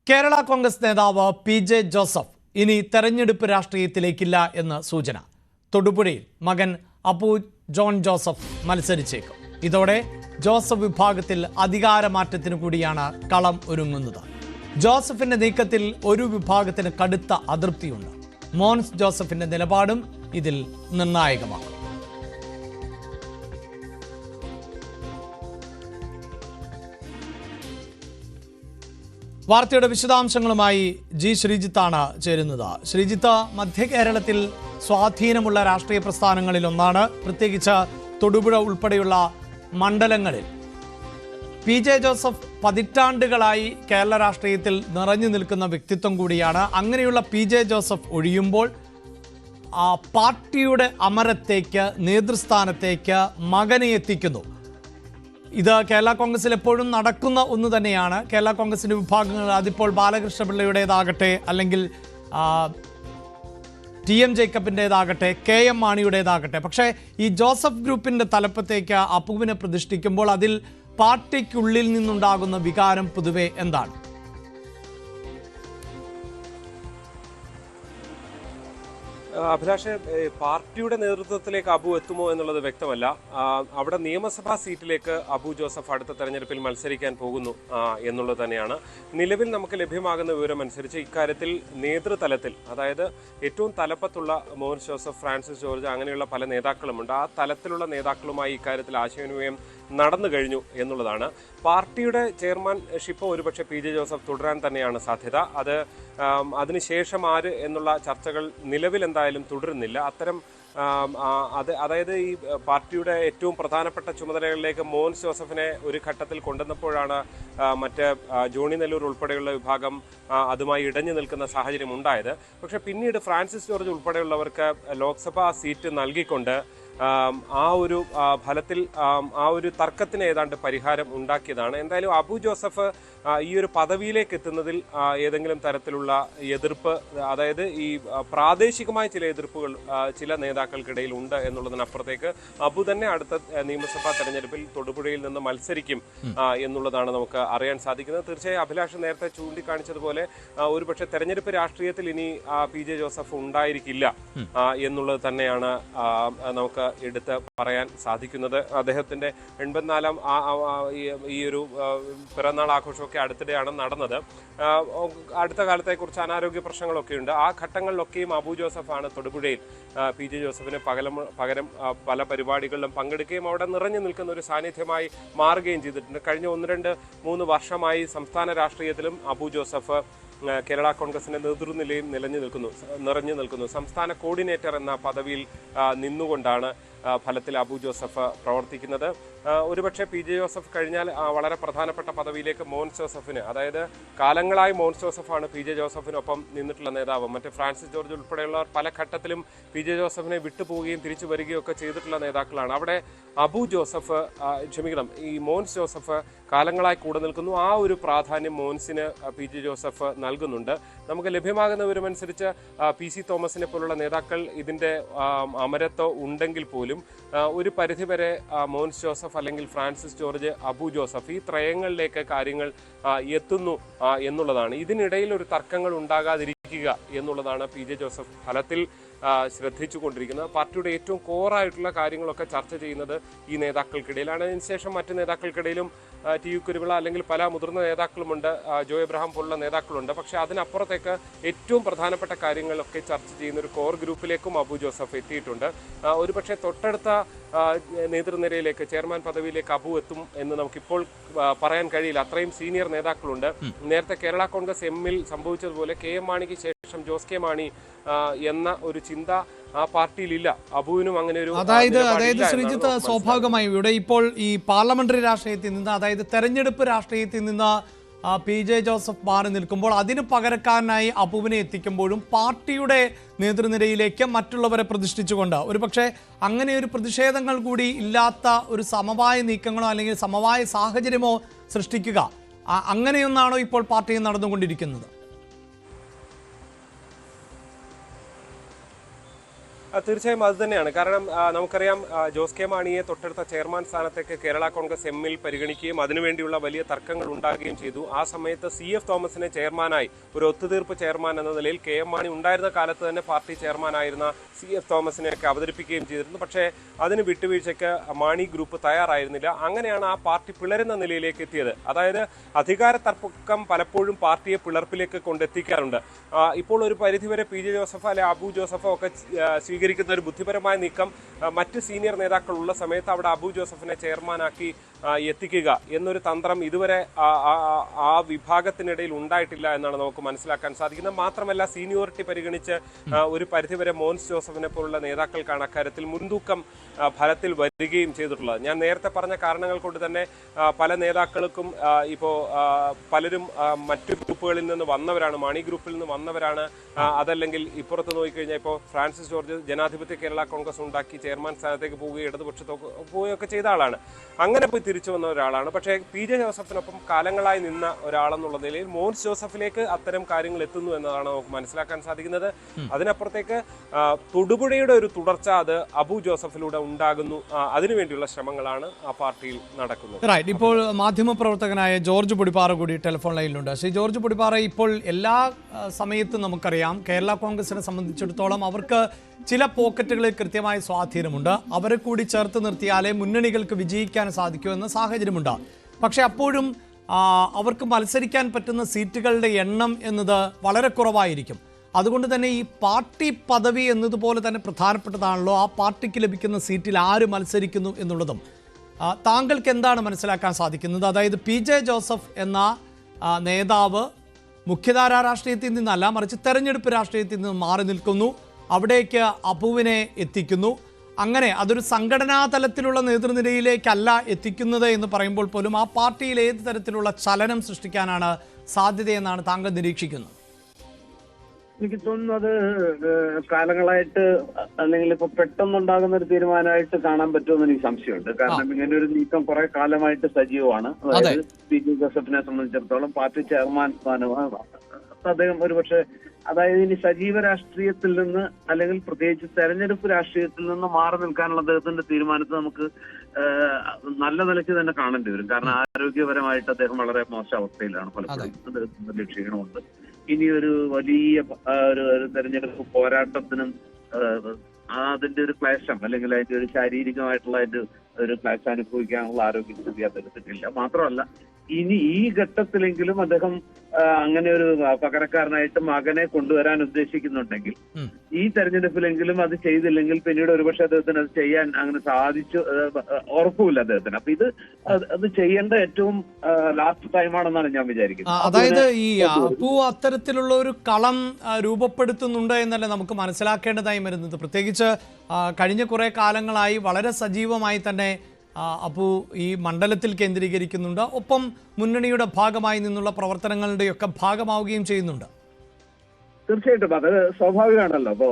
കേരള കോൺഗ്രസ് നേതാവ് PJ. Joseph ഇനി തെരഞ്ഞെടുപ്പ് രാഷ്ട്രീയത്തിലേക്കില്ല എന്ന് സൂചന. തൊടുപുഴയിൽ മകൻ അപ്പു ജോൺ ജോസഫ് മത്സരിച്ചേക്കും. ഇതോടെ ജോസഫ് വിഭാഗത്തിൽ അധികാരമാറ്റത്തിനു കൂടിയാണ് കളം ഒരുങ്ങുന്നത്. ജോസഫിന്റെ നീക്കത്തിൽ ഒരു വിഭാഗത്തിന് കടുത്ത അതൃപ്തിയുണ്ട്. മോൻസ് ജോസഫിന്റെ നിലപാടും ഇതിൽ നിർണായകമാണ്. വാർത്തയുടെ വിശദാംശങ്ങളുമായി ജി ശ്രീജിത്താണ് ചേരുന്നത്. ശ്രീജിത്ത്, മധ്യ കേരളത്തിൽ സ്വാധീനമുള്ള രാഷ്ട്രീയ പ്രസ്ഥാനങ്ങളിൽ ഒന്നാണ്, പ്രത്യേകിച്ച് തൊടുപുഴ ഉൾപ്പെടെയുള്ള മണ്ഡലങ്ങളിൽ. പി.ജെ. ജോസഫ് പതിറ്റാണ്ടുകളായി കേരള രാഷ്ട്രീയത്തിൽ നിറഞ്ഞു നിൽക്കുന്ന വ്യക്തിത്വം കൂടിയാണ്. അങ്ങനെയുള്ള പി.ജെ. ജോസഫ് ഒഴിയുമ്പോൾ പാർട്ടിയുടെ അമരത്തേക്ക്, നേതൃസ്ഥാനത്തേക്ക് മകനെ എത്തിക്കുന്നു. ഇത് കേരള കോൺഗ്രസിൽ എപ്പോഴും നടക്കുന്ന ഒന്ന് തന്നെയാണ്. കേരള കോൺഗ്രസിൻ്റെ വിഭാഗങ്ങൾ, അതിപ്പോൾ ബാലകൃഷ്ണപിള്ളയുടേതാകട്ടെ, അല്ലെങ്കിൽ ടി.എം. ജേക്കബിൻ്റേതാകട്ടെ, കെ.എം. മാണിയുടേതാകട്ടെ, പക്ഷേ ഈ ജോസഫ് ഗ്രൂപ്പിൻ്റെ തലപ്പത്തേക്ക് അപ്പുവിനെ പ്രതിഷ്ഠിക്കുമ്പോൾ അതിൽ പാർട്ടിക്കുള്ളിൽ നിന്നുണ്ടാകുന്ന വികാരം പൊതുവെ എന്താണ്? അഭിലാഷ്, പാർട്ടിയുടെ നേതൃത്വത്തിലേക്ക് അബു എത്തുമോ എന്നുള്ളത് വ്യക്തമല്ല. അവിടെ നിയമസഭാ സീറ്റിലേക്ക് അബു ജോസഫ് അടുത്ത തെരഞ്ഞെടുപ്പിൽ മത്സരിക്കാൻ പോകുന്നു എന്നുള്ളത് തന്നെയാണ് നിലവിൽ നമുക്ക് ലഭ്യമാകുന്ന വിവരമനുസരിച്ച്. ഇക്കാര്യത്തിൽ നേതൃതലത്തിൽ, അതായത് ഏറ്റവും തലപ്പത്തുള്ള മോൻസ് ജോസഫ്, ഫ്രാൻസിസ് ജോർജ്, അങ്ങനെയുള്ള പല നേതാക്കളുമുണ്ട്. ആ തലത്തിലുള്ള നേതാക്കളുമായി ഇക്കാര്യത്തിൽ ആശയവിനിമയം നടന്നു കഴിഞ്ഞു എന്നുള്ളതാണ്. പാർട്ടിയുടെ ചെയർമാൻഷിപ്പ് ഒരുപക്ഷെ പി.ജെ. ജോസഫ് തുടരാൻ തന്നെയാണ് സാധ്യത. അതിനുശേഷം ആര് എന്നുള്ള ചർച്ചകൾ നിലവിൽ എന്തായാലും തുടരുന്നില്ല. അതായത് ഈ പാർട്ടിയുടെ ഏറ്റവും പ്രധാനപ്പെട്ട ചുമതലകളിലേക്ക് മോൻസ് ജോസഫിനെ ഒരു ഘട്ടത്തിൽ കൊണ്ടുവന്നപ്പോഴാണ് ജോണി നെല്ലൂർ ഉൾപ്പെടെയുള്ള വിഭാഗം അതുമായി ഇടഞ്ഞു നിൽക്കുന്ന സാഹചര്യം ഉണ്ടായത്. പക്ഷെ പിന്നീട് ഫ്രാൻസിസ് ജോർജ് ഉൾപ്പെടെയുള്ളവർക്ക് ലോക്സഭാ സീറ്റ് നൽകിക്കൊണ്ട് ആ ഒരു ഫലത്തിൽ ആ ഒരു തർക്കത്തിന് ഏതാണ്ട് പരിഹാരം ഉണ്ടാക്കിയതാണ്. എന്തായാലും അബു ജോസഫ് ഈ ഒരു പദവിയിലേക്ക് എത്തുന്നതിൽ ഏതെങ്കിലും തരത്തിലുള്ള എതിർപ്പ്, അതായത് ഈ പ്രാദേശികമായ ചില എതിർപ്പുകൾ ചില നേതാക്കൾക്കിടയിൽ ഉണ്ട് എന്നുള്ളതിനപ്പുറത്തേക്ക് അബു തന്നെ അടുത്ത നിയമസഭാ തെരഞ്ഞെടുപ്പിൽ തൊടുപുഴയിൽ നിന്ന് മത്സരിക്കും എന്നുള്ളതാണ് നമുക്ക് അറിയാൻ സാധിക്കുന്നത്. തീർച്ചയായും അഭിലാഷ് നേരത്തെ ചൂണ്ടിക്കാണിച്ചതുപോലെ ഒരുപക്ഷെ തെരഞ്ഞെടുപ്പ് രാഷ്ട്രീയത്തിൽ ഇനി പി.ജെ. ജോസഫ് ഉണ്ടായിരിക്കില്ല എന്നുള്ളത് തന്നെയാണ് നമുക്ക് എടുത്ത് പറയാൻ സാധിക്കുന്നത്. അദ്ദേഹത്തിന്റെ 84-ാം ഈ ഒരു പിറന്നാൾ ആഘോഷമൊക്കെ അടുത്തിടെയാണ് നടന്നത്. അടുത്ത കാലത്തെക്കുറിച്ച് അനാരോഗ്യ പ്രശ്നങ്ങളൊക്കെ ഉണ്ട്. ആ ഘട്ടങ്ങളിലൊക്കെയും അബു ജോസഫാണ് തൊടുപുഴയിൽ പി.ജെ. ജോസഫിന് പകരം പല പരിപാടികളിലും പങ്കെടുക്കുകയും അവിടെ നിറഞ്ഞു നിൽക്കുന്ന ഒരു സാന്നിധ്യമായി മാറുകയും ചെയ്തിട്ടുണ്ട്. കഴിഞ്ഞ 1-2-3 വർഷമായി സംസ്ഥാന രാഷ്ട്രീയത്തിലും അബു ജോസഫ് കേരള കോൺഗ്രസിന്റെ നേതൃനിലയിൽ നിറഞ്ഞു നിൽക്കുന്നു. സംസ്ഥാന കോർഡിനേറ്റർ എന്ന പദവിയിൽ നിന്നുകൊണ്ടാണ് ഫലത്തിൽ അബു ജോസഫ് പ്രവർത്തിക്കുന്നത്. ഒരുപക്ഷെ പി.ജെ. ജോസഫ് കഴിഞ്ഞാൽ വളരെ പ്രധാനപ്പെട്ട പദവിയിലേക്ക് മോൻസ് ജോസഫിന്, അതായത് കാലങ്ങളായി മോൻസ് ജോസഫാണ് പി.ജെ. ജോസഫിനൊപ്പം നിന്നിട്ടുള്ള നേതാവ്. മറ്റ് ജോർജ് ഉൾപ്പെടെയുള്ളവർ പല ഘട്ടത്തിലും പി.ജെ. ജോസഫിനെ വിട്ടുപോവുകയും തിരിച്ചു വരികയും ഒക്കെ ചെയ്തിട്ടുള്ള നേതാക്കളാണ്. അവിടെ ഈ മോൻസ് ജോസഫ് കാലങ്ങളായി കൂടെ നിൽക്കുന്നു. ആ ഒരു പ്രാധാന്യം മോൻസിന് പി.ജെ. ജോസഫ് നൽകുന്നുണ്ട്. നമുക്ക് ലഭ്യമാകുന്ന വിവരമനുസരിച്ച് പി.സി. തോമസിനെ പോലുള്ള നേതാക്കൾ ഇതിന്റെ അമരത്വം ഉണ്ടെങ്കിൽ പോലും ഒരു പരിധിവരെ മോൻസ് ജോസഫ് അല്ലെങ്കിൽ ഫ്രാൻസിസ് ജോർജ്, അബു ജോസഫ് ഈ ത്രയങ്ങളിലേക്ക് കാര്യങ്ങൾ എത്തുന്നു എന്നുള്ളതാണ്. ഇതിനിടയിൽ ഒരു തർക്കങ്ങൾ ഉണ്ടാകാതിരിക്കുക എന്നുള്ളതാണ് പി.ജെ. ജോസഫ് ഫലത്തിൽ ശ്രദ്ധിച്ചുകൊണ്ടിരിക്കുന്നത്. പാർട്ടിയുടെ ഏറ്റവും കോറായിട്ടുള്ള കാര്യങ്ങളൊക്കെ ചർച്ച ചെയ്യുന്നത് ഈ നേതാക്കൾക്കിടയിലാണ്. അതിനുശേഷം മറ്റ് നേതാക്കൾക്കിടയിലും ടി.യു. കുരുവിള അല്ലെങ്കിൽ പല മുതിർന്ന നേതാക്കളുമുണ്ട്, ജോയ് എബ്രഹാം പോലുള്ള നേതാക്കളുണ്ട്. പക്ഷേ അതിനപ്പുറത്തേക്ക് ഏറ്റവും പ്രധാനപ്പെട്ട കാര്യങ്ങളൊക്കെ ചർച്ച ചെയ്യുന്ന ഒരു കോർ ഗ്രൂപ്പിലേക്കും അബു ജോസഫ് എത്തിയിട്ടുണ്ട്. ഒരുപക്ഷെ തൊട്ടടുത്ത നേതൃനിരയിലേക്ക്, ചെയർമാൻ പദവിയിലേക്ക് അബു എത്തും എന്ന് നമുക്കിപ്പോൾ പറയാൻ കഴിയില്ല. അത്രയും സീനിയർ നേതാക്കളുണ്ട്. നേരത്തെ കേരള കോൺഗ്രസ് എമ്മിൽ സംഭവിച്ചതുപോലെ കെ.എം. മാണിക്ക് ശേഷം ജോസ് കെ. മാണി എന്ന ഒരു ചിന്ത ആ പാർട്ടിയിലില്ല. അബുവിനും അങ്ങനെ ഒരു, അതായത് ശ്രീജിത്ത്, സ്വാഭാവികമായും ഇവിടെ ഇപ്പോൾ ഈ പാർലമെന്ററി രാഷ്ട്രീയത്തിൽ നിന്ന്, അതായത് തെരഞ്ഞെടുപ്പ് രാഷ്ട്രീയത്തിൽ നിന്ന് പി.ജെ. ജോസഫ് മാറി നിൽക്കുമ്പോൾ അതിന് പകരക്കാരനായി അബുവിനെ എത്തിക്കുമ്പോഴും പാർട്ടിയുടെ നേതൃനിരയിലേക്ക് മറ്റുള്ളവരെ പ്രതിഷ്ഠിച്ചുകൊണ്ട് ഒരുപക്ഷെ അങ്ങനെ ഒരു പ്രതിഷേധങ്ങൾ കൂടി ഇല്ലാത്ത ഒരു സമവായ നീക്കങ്ങളോ അല്ലെങ്കിൽ സമവായ സാഹചര്യമോ സൃഷ്ടിക്കുക, അങ്ങനെയൊന്നാണോ ഇപ്പോൾ പാർട്ടിയിൽ നടന്നുകൊണ്ടിരിക്കുന്നത്? തീർച്ചയായും അത് തന്നെയാണ്. കാരണം നമുക്കറിയാം ജോസ് കെ മാണിയെ തൊട്ടടുത്ത ചെയർമാൻ സ്ഥാനത്തേക്ക് കേരള കോൺഗ്രസ് എമ്മിൽ പരിഗണിക്കുകയും അതിനുവേണ്ടിയുള്ള വലിയ തർക്കങ്ങൾ ഉണ്ടാകുകയും ചെയ്തു. ആ സമയത്ത് CF തോമസിനെ ചെയർമാനായി ഒരു ഒത്തുതീർപ്പ് ചെയർമാൻ എന്ന നിലയിൽ KM മാണി ഉണ്ടായിരുന്ന കാലത്ത് തന്നെ പാർട്ടി ചെയർമാനായിരുന്ന CF തോമസിനെയൊക്കെ അവതരിപ്പിക്കുകയും ചെയ്തിരുന്നു. പക്ഷേ അതിന് വിട്ടുവീഴ്ചയ്ക്ക് മാണി ഗ്രൂപ്പ് തയ്യാറായിരുന്നില്ല. അങ്ങനെയാണ് ആ പാർട്ടി പിളരുന്ന നിലയിലേക്ക് എത്തിയത്. അതായത് അധികാര തർക്കം പലപ്പോഴും പാർട്ടിയെ പിളർപ്പിലേക്ക് കൊണ്ടെത്തിക്കാറുണ്ട്. ഇപ്പോൾ ഒരു പരിധിവരെ PJ ജോസഫ് അല്ലെ അബു ജോസഫോ ഒക്കെ സ്വീകരിക്കുന്ന ഒരു ബുദ്ധിപരമായ നീക്കം മറ്റ് സീനിയർ നേതാക്കളുള്ള സമയത്ത് അവിടെ അബു ജോസഫിനെ ചെയർമാനാക്കി എത്തിക്കുക എന്നൊരു തന്ത്രം ഇതുവരെ ആ വിഭാഗത്തിനിടയിൽ ഉണ്ടായിട്ടില്ല എന്നാണ് നമുക്ക് മനസ്സിലാക്കാൻ സാധിക്കുന്നത്. മാത്രമല്ല സീനിയോറിറ്റി പരിഗണിച്ച് ഒരു പരിധിവരെ മോൻസ് ജോസഫിനെ പോലുള്ള നേതാക്കൾക്കാണ് അക്കാര്യത്തിൽ മുൻതൂക്കം ഫലത്തിൽ വരികയും ചെയ്തിട്ടുള്ളത്. ഞാൻ നേരത്തെ പറഞ്ഞ കാരണങ്ങൾ കൊണ്ട് തന്നെ പല നേതാക്കൾക്കും ഇപ്പോൾ പലരും മറ്റു ഗ്രൂപ്പുകളിൽ നിന്ന് വന്നവരാണ്, മാണി ഗ്രൂപ്പിൽ നിന്ന് വന്നവരാണ്. അതല്ലെങ്കിൽ ഇപ്പുറത്ത് നോക്കിക്കഴിഞ്ഞാൽ ഇപ്പോൾ ഫ്രാൻസിസ് ജോർജ് ജനാധിപത്യ കേരള കോൺഗ്രസ് ഉണ്ടാക്കി ചെയർമാൻ സ്ഥാനത്തേക്ക് പോവുകയും ഇടതുപക്ഷത്തോ പോവുകയൊക്കെ ചെയ്ത ആളാണ്. അങ്ങനെ പോയി തിരിച്ചു വന്ന ഒരാളാണ്. പക്ഷേ PJ ജോസഫിനൊപ്പം കാലങ്ങളായി നിന്ന ഒരാളെന്നുള്ള നിലയിൽ മോൻസ് ജോസഫിലേക്ക് അത്തരം കാര്യങ്ങൾ എത്തുന്നു എന്നതാണ് നമുക്ക് മനസ്സിലാക്കാൻ സാധിക്കുന്നത്. അതിനപ്പുറത്തേക്ക് തൊടുപുഴയുടെ ഒരു തുടർച്ച അത് അബു ജോസഫിലൂടെ ഉണ്ടാകുന്നു. അതിനുവേണ്ടിയുള്ള ശ്രമങ്ങളാണ് ആ പാർട്ടിയിൽ നടക്കുന്നത്. ഇപ്പോൾ മാധ്യമപ്രവർത്തകനായ ജോർജ് പൊടിപ്പാറ കൂടി ടെലിഫോൺ ലൈനിലുണ്ട്. ശ്രീ ജോർജ് പൊടിപ്പാറ, ഇപ്പോൾ എല്ലാ സമയത്തും നമുക്കറിയാം കേരള കോൺഗ്രസിനെ സംബന്ധിച്ചിടത്തോളം അവർക്ക് ചില പോക്കറ്റുകളിൽ കൃത്യമായ സ്വാധീനമുണ്ട്. അവരെ കൂടി ചേർത്ത് നിർത്തിയാലേ മുന്നണികൾക്ക് വിജയിക്കാൻ സാധിക്കൂ എന്ന സാഹചര്യമുണ്ട്. പക്ഷെ അപ്പോഴും അവർക്ക് മത്സരിക്കാൻ പറ്റുന്ന സീറ്റുകളുടെ എണ്ണം എന്നത് വളരെ കുറവായിരിക്കും. അതുകൊണ്ട് തന്നെ ഈ പാർട്ടി പദവി എന്നതുപോലെ തന്നെ പ്രധാനപ്പെട്ടതാണല്ലോ ആ പാർട്ടിക്ക് ലഭിക്കുന്ന സീറ്റിൽ ആര് മത്സരിക്കുന്നു എന്നുള്ളതും. താങ്കൾക്ക് എന്താണ് മനസ്സിലാക്കാൻ സാധിക്കുന്നത്? അതായത് PJ ജോസഫ് എന്ന നേതാവ് മുഖ്യധാരാ രാഷ്ട്രീയത്തിൽ നിന്നല്ല, മറിച്ച് തെരഞ്ഞെടുപ്പ് രാഷ്ട്രീയത്തിൽ നിന്ന് മാറി നിൽക്കുന്നു, അവിടേക്ക് അബുവിനെ എത്തിക്കുന്നു. അങ്ങനെ അതൊരു സംഘടനാ തലത്തിലുള്ള നേതൃനിരയിലേക്കല്ല എത്തിക്കുന്നത് എന്ന് പറയുമ്പോൾ പോലും ആ പാർട്ടിയിൽ ഏത് തരത്തിലുള്ള ചലനം സൃഷ്ടിക്കാനാണ് സാധ്യതയെന്നാണ് താങ്കൾ നിരീക്ഷിക്കുന്നത്? എനിക്ക് തോന്നുന്നു അത് കാലങ്ങളായിട്ട് അല്ലെങ്കിൽ ഇപ്പൊ പെട്ടെന്നുണ്ടാകുന്ന ഒരു തീരുമാനമായിട്ട് കാണാൻ പറ്റുമെന്ന് എനിക്ക് സംശയമുണ്ട്. കാരണം ഇങ്ങനെ ഒരു നീക്കം കുറെ കാലമായിട്ട് സജീവമാണ്. അതായത് PJ ജോസഫിനെ സംബന്ധിച്ചിടത്തോളം പാർട്ടി ചെയർമാൻ സ്ഥാനമാണ് അദ്ദേഹം. ഒരുപക്ഷെ അതായത് ഇനി സജീവ രാഷ്ട്രീയത്തിൽ നിന്ന് അല്ലെങ്കിൽ പ്രത്യേകിച്ച് തെരഞ്ഞെടുപ്പ് രാഷ്ട്രീയത്തിൽ നിന്ന് മാറി നിൽക്കാനുള്ള അദ്ദേഹത്തിന്റെ തീരുമാനത്തെ നമുക്ക് നല്ല നിലയ്ക്ക് തന്നെ കാണേണ്ടി വരും. കാരണം ആരോഗ്യപരമായിട്ട് അദ്ദേഹം വളരെ മോശം അവസ്ഥയിലാണ്. പലപ്പോഴും അദ്ദേഹത്തിന് വലിയ ക്ഷീണമുണ്ട്. ഇനി ഒരു വലിയ ഒരു തെരഞ്ഞെടുപ്പ് പോരാട്ടത്തിനും അതിന്റെ ഒരു ക്ലേശം അല്ലെങ്കിൽ അതിന്റെ ഒരു ശാരീരികമായിട്ടുള്ള അതിന്റെ ഒരു ക്ലേശം അനുഭവിക്കാനുള്ള ആരോഗ്യസ്ഥിതി അദ്ദേഹത്തിനില്ല. മാത്രമല്ല ഇനി ഈ ഘട്ടത്തിലെങ്കിലും അദ്ദേഹം അങ്ങനെ ഒരു പകരക്കാരനായിട്ട് മകനെ കൊണ്ടുവരാൻ ഉദ്ദേശിക്കുന്നുണ്ടെങ്കിൽ ഈ തെരഞ്ഞെടുപ്പിലെങ്കിലും അത് ചെയ്തില്ലെങ്കിൽ പിന്നീട് ഒരുപക്ഷെ അദ്ദേഹത്തിന് അത് ചെയ്യാൻ അങ്ങനെ സാധിച്ചു ഉറപ്പുമില്ല അദ്ദേഹത്തിന്. അപ്പൊ ഇത് അത് ചെയ്യേണ്ട ഏറ്റവും ലാസ്റ്റ് ടൈമാണെന്നാണ് ഞാൻ വിചാരിക്കുന്നത്. അതായത് ഈ അപ്പു അത്തരത്തിലുള്ള ഒരു കളം രൂപപ്പെടുത്തുന്നുണ്ട് എന്നല്ലേ നമുക്ക് മനസ്സിലാക്കേണ്ടതായി വരുന്നത്. പ്രത്യേകിച്ച് കഴിഞ്ഞ കുറെ കാലങ്ങളായി വളരെ സജീവമായി തന്നെ അപ്പു ഈ മണ്ഡലത്തിൽ കേന്ദ്രീകരിക്കുന്നുണ്ട്. ഒപ്പം മുന്നണിയുടെ ഭാഗമായി നിന്നുള്ള പ്രവർത്തനങ്ങളുടെയൊക്കെ ഭാഗമാവുകയും ചെയ്യുന്നുണ്ട്. തീർച്ചയായിട്ടും അത് സ്വാഭാവികമാണല്ലോ. അപ്പോ